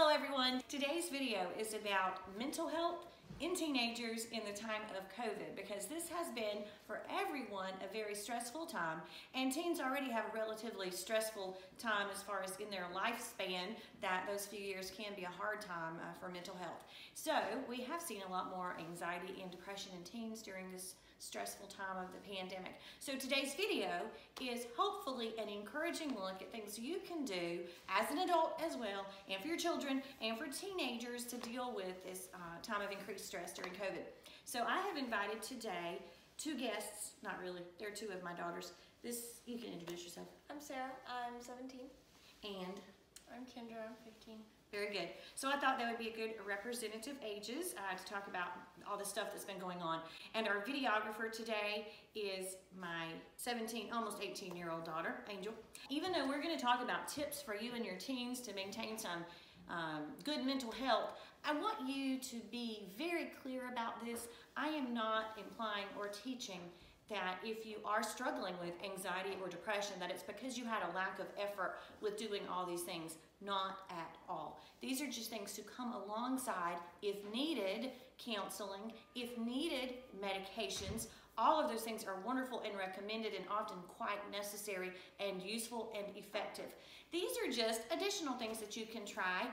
Hello everyone. Today's video is about mental health in teenagers in the time of COVID, because this has been for everyone a very stressful time, and teens already have a relatively stressful time as far as in their lifespan. That those few years can be a hard time for mental health. So we have seen a lot more anxiety and depression in teens during this stressful time of the pandemic. So today's video is hopefully an encouraging look at things you can do as an adult as well, and for your children and for teenagers to deal with this time of increased stress during COVID. So I have invited today two guests, not really, they're two of my daughters. You can introduce yourself. I'm Sarah, I'm 17. And? I'm Kendra, I'm 15. Very good. So I thought that would be a good representative ages to talk about all the stuff that's been going on. And our videographer today is my 17, almost 18-year-old daughter, Angel. Even though we're going to talk about tips for you and your teens to maintain some good mental health, I want you to be very clear about this. I am not implying or teaching that if you are struggling with anxiety or depression, that it's because you had a lack of effort with doing all these things. Not at all. These are just things to come alongside, if needed, counseling, if needed, medications. All of those things are wonderful and recommended and often quite necessary and useful and effective. These are just additional things that you can try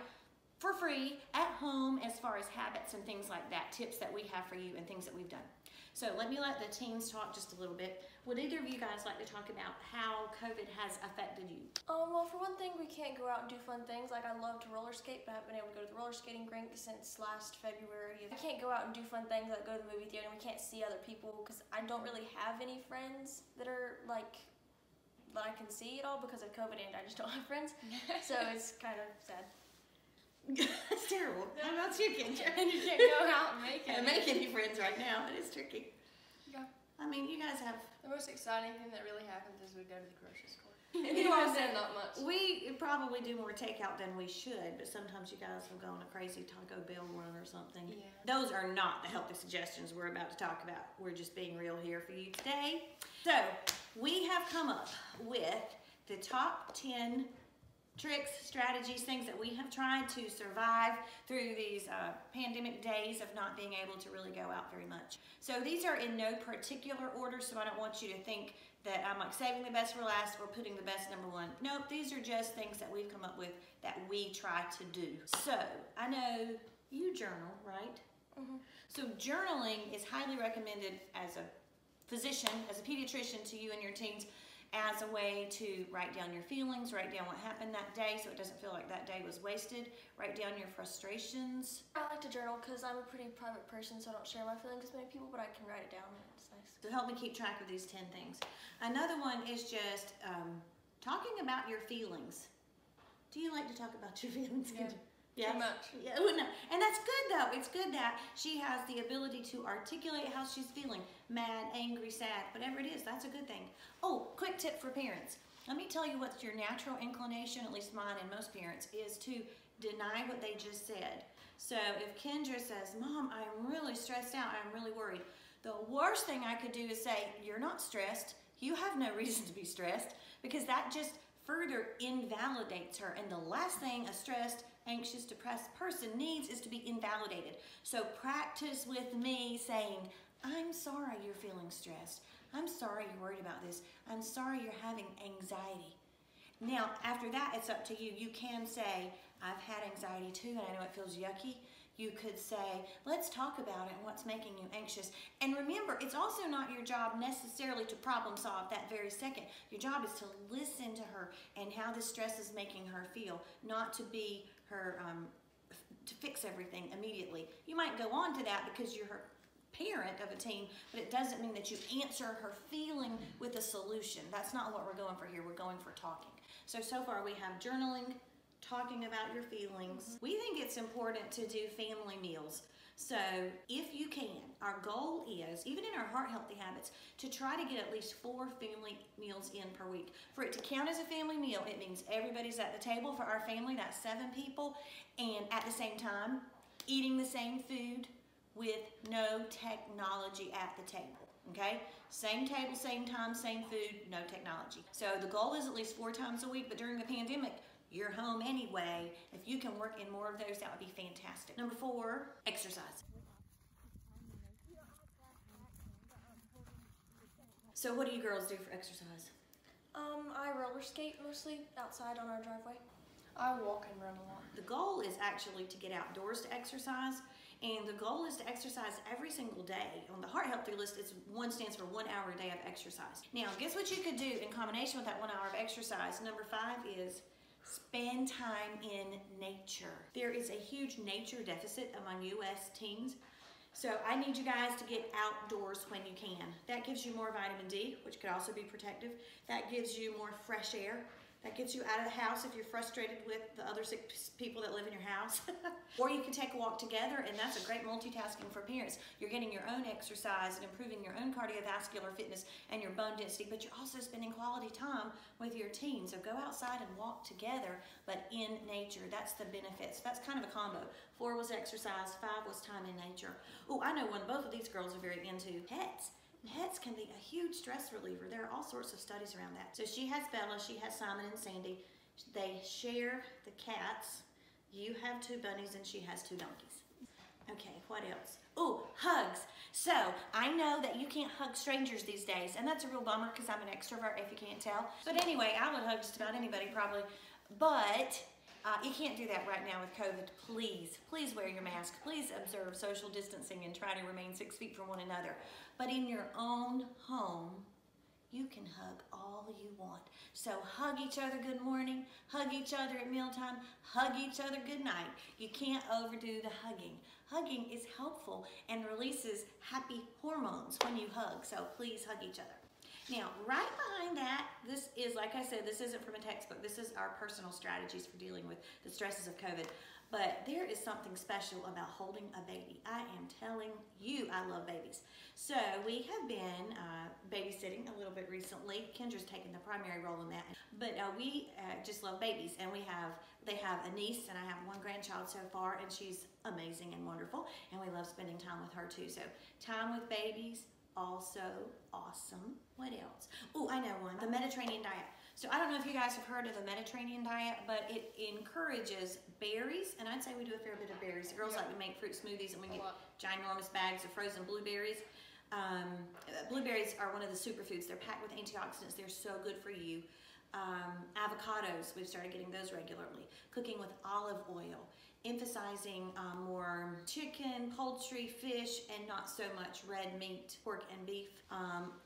for free at home as far as habits and things like that, tips that we have for you and things that we've done. So let me let the teens talk just a little bit. Would either of you guys like to talk about how COVID has affected you? Well, for one thing, we can't go out and do fun things. Like, I love to roller skate, but I haven't been able to go to the roller skating rink since last February. I can't go out and do fun things like go to the movie theater, and we can't see other people because I don't really have any friends that are like that I can see at all because of COVID, and I just don't have friends. So it's kind of sad. It's terrible. How about you, Kendra? And you can't go out and make any friends right now. It is tricky. Yeah. I mean, you guys have... The most exciting thing that really happens is we go to the grocery store. You all said not much. We probably do more takeout than we should, but sometimes you guys will go on a crazy Taco Bell run or something. Yeah. Those are not the healthy suggestions we're about to talk about. We're just being real here for you today. So, we have come up with the top 10 tricks, strategies, things that we have tried to survive through these pandemic days of not being able to really go out very much. So these are in no particular order, so I don't want you to think that I'm like saving the best for last or putting the best number one. Nope, these are just things that we've come up with that we try to do. So I know you journal, right? Mm-hmm. So journaling is highly recommended as a physician, as a pediatrician, to you and your teens, as a way to write down your feelings, write down what happened that day so it doesn't feel like that day was wasted, write down your frustrations. I like to journal because I'm a pretty private person, so I don't share my feelings with many people, but I can write it down and it's nice. To help me keep track of these 10 things. Another one is just talking about your feelings. Do you like to talk about your feelings? Yeah. Yeah. Too much. Yeah, well, no. And that's good though. It's good that she has the ability to articulate how she's feeling. Mad, angry, sad, whatever it is, that's a good thing. Oh, quick tip for parents. Let me tell you what's your natural inclination, at least mine and most parents, is to deny what they just said. So if Kendra says, Mom, I'm really stressed out, I'm really worried, the worst thing I could do is say, you're not stressed, you have no reason to be stressed, because that just further invalidates her. And the last thing a stressed, anxious, depressed person needs is to be invalidated. So practice with me saying, I'm sorry you're feeling stressed. I'm sorry you're worried about this. I'm sorry you're having anxiety. Now, after that, it's up to you. You can say, I've had anxiety too, and I know it feels yucky. You could say, let's talk about it and what's making you anxious. And remember, it's also not your job necessarily to problem solve that very second. Your job is to listen to her and how this stress is making her feel, not to be her, to fix everything immediately. You might go on to that because you're her parent of a teen, but it doesn't mean that you answer her feeling with a solution. That's not what we're going for here. We're going for talking. So far we have journaling, talking about your feelings. Mm-hmm. We think it's important to do family meals. So if you can, our goal is, even in our heart healthy habits, to try to get at least 4 family meals in per week. For it to count as a family meal, it means everybody's at the table. For our family, that's 7 people, and at the same time, eating the same food with no technology at the table, okay? Same table, same time, same food, no technology. So the goal is at least 4 times a week, but during the pandemic, You're home anyway. If you can work in more of those, that would be fantastic. Number 4, exercise. So what do you girls do for exercise? I roller skate mostly outside on our driveway. I walk and run a lot. The goal is actually to get outdoors to exercise, and the goal is to exercise every single day. On the heart healthy list, stands for 1 hour a day of exercise. Now, guess what you could do in combination with that 1 hour of exercise? Number 5 is spend time in nature. There is a huge nature deficit among U.S. teens. So I need you guys to get outdoors when you can. That gives you more vitamin D, which could also be protective. That gives you more fresh air. That gets you out of the house if you're frustrated with the other sick people that live in your house. Or you can take a walk together, and that's a great multitasking for parents. You're getting your own exercise and improving your own cardiovascular fitness and your bone density, but you're also spending quality time with your teens. So go outside and walk together, but in nature. That's the benefits. That's kind of a combo. 4 was exercise, 5 was time in nature. Oh, I know one both of these girls are very into: pets. Pets can be a huge stress reliever. There are all sorts of studies around that. So she has Bella, she has Simon and Sandy. They share the cats. You have 2 bunnies and she has 2 donkeys. Okay, what else? Oh, hugs. So I know that you can't hug strangers these days, and that's a real bummer because I'm an extrovert, if you can't tell. But anyway, I would hug just about anybody probably. But you can't do that right now with COVID. Please wear your mask. Please observe social distancing and try to remain 6 feet from one another. But in your own home, you can hug all you want. So hug each other good morning, hug each other at mealtime, hug each other good night. You can't overdo the hugging. Hugging is helpful and releases happy hormones when you hug. So please hug each other. Now, right behind that, this is, like I said, this isn't from a textbook. This is our personal strategies for dealing with the stresses of COVID. But there is something special about holding a baby. I am telling you, I love babies. So we have been babysitting a little bit recently. Kendra's taken the primary role in that. But we just love babies. And they have a niece, and I have 1 grandchild so far, and she's amazing and wonderful. And we love spending time with her too. So time with babies, also awesome. What else? Oh, I know one, the Mediterranean diet. So I don't know if you guys have heard of the Mediterranean diet, but it encourages berries, and I'd say we do a fair bit of berries. The girls like to make fruit smoothies, and we get ginormous bags of frozen blueberries. Blueberries are one of the superfoods. They're packed with antioxidants. They're so good for you. Avocados, we've started getting those regularly. Cooking with olive oil. Emphasizing more chicken, poultry, fish, and not so much red meat, pork and beef.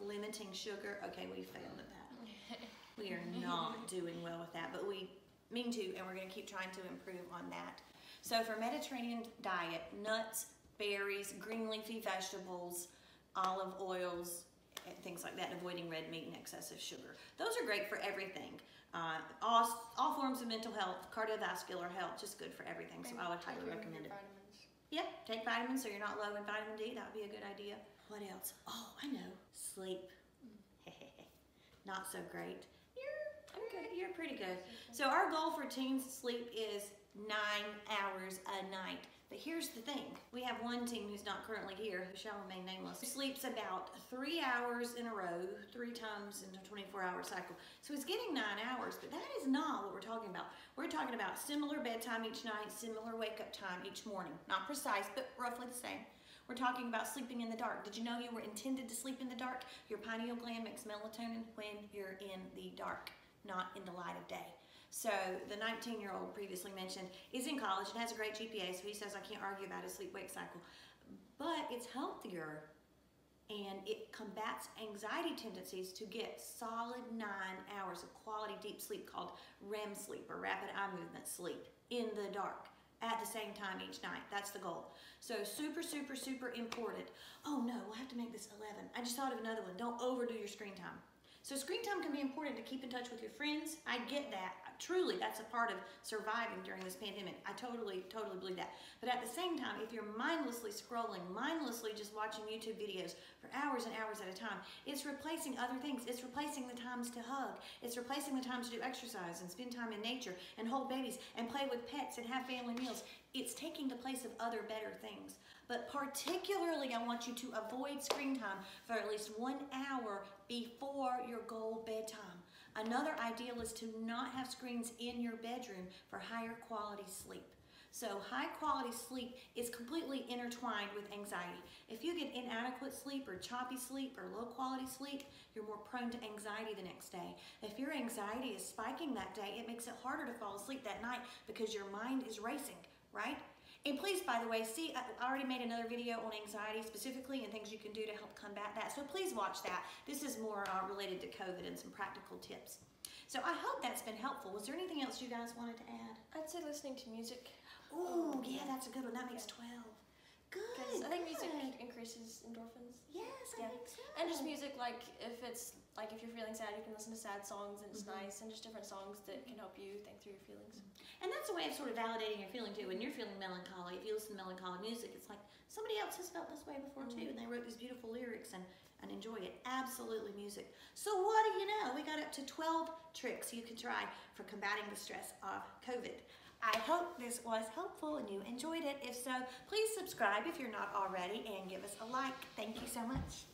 Limiting sugar. Okay, we failed at that. We are not doing well with that, but we mean to, and we're going to keep trying to improve on that. So for Mediterranean diet, nuts, berries, green leafy vegetables, olive oils, and things like that, avoiding red meat and excessive sugar. Those are great for everything. All forms of mental health, cardiovascular health, just good for everything. So I would highly recommend it. Vitamins. Yep, take vitamins so you're not low in vitamin D. That would be a good idea. What else? Oh, I know. Sleep. Not so great. You're pretty good. So our goal for teens sleep is 9 hours a night. But here's the thing. We have one teen who's not currently here, who shall remain nameless, who sleeps about 3 hours in a row, 3 times in a 24-hour cycle. So he's getting 9 hours, but that is not what we're talking about. We're talking about similar bedtime each night, similar wake-up time each morning. Not precise, but roughly the same. We're talking about sleeping in the dark. Did you know you were intended to sleep in the dark? Your pineal gland makes melatonin when you're in the dark, not in the light of day. So the 19-year-old previously mentioned is in college and has a great GPA, so he says I can't argue about his sleep-wake cycle. But it's healthier and it combats anxiety tendencies to get solid 9 hours of quality deep sleep called REM sleep, or rapid eye movement sleep, in the dark at the same time each night. That's the goal. So super, super, super important. Oh no, we'll have to make this 11. I just thought of another one. Don't overdo your screen time. So screen time can be important to keep in touch with your friends. I get that. Truly, that's a part of surviving during this pandemic. I totally believe that. But at the same time, if you're mindlessly scrolling, mindlessly just watching YouTube videos for hours and hours at a time, it's replacing other things. It's replacing the times to hug. It's replacing the times to do exercise and spend time in nature and hold babies and play with pets and have family meals. It's taking the place of other better things. But particularly, I want you to avoid screen time for at least 1 hour before your goal bedtime. Another ideal is to not have screens in your bedroom for higher quality sleep. So high quality sleep is completely intertwined with anxiety. If you get inadequate sleep or choppy sleep or low quality sleep, you're more prone to anxiety the next day. If your anxiety is spiking that day, it makes it harder to fall asleep that night because your mind is racing, right? And please, by the way, see, I already made another video on anxiety specifically and things you can do to help combat that. So please watch that. This is more related to COVID and some practical tips. So I hope that's been helpful. Was there anything else you guys wanted to add? I'd say listening to music. Oh, yeah, that's a good one. That makes 12. Good. I think music increases endorphins. Yes, I think so. And just music, like if you're feeling sad, you can listen to sad songs and it's nice, and just different songs that can help you think through your feelings. And that's a way of sort of validating your feeling too. When you're feeling melancholy, if you listen to melancholy music, it's like somebody else has felt this way before too, and they wrote these beautiful lyrics and enjoy it. Absolutely music. So what do you know? We got up to 12 tricks you can try for combating the stress of COVID. I hope this was helpful and you enjoyed it. If so, please subscribe if you're not already and give us a like. Thank you so much.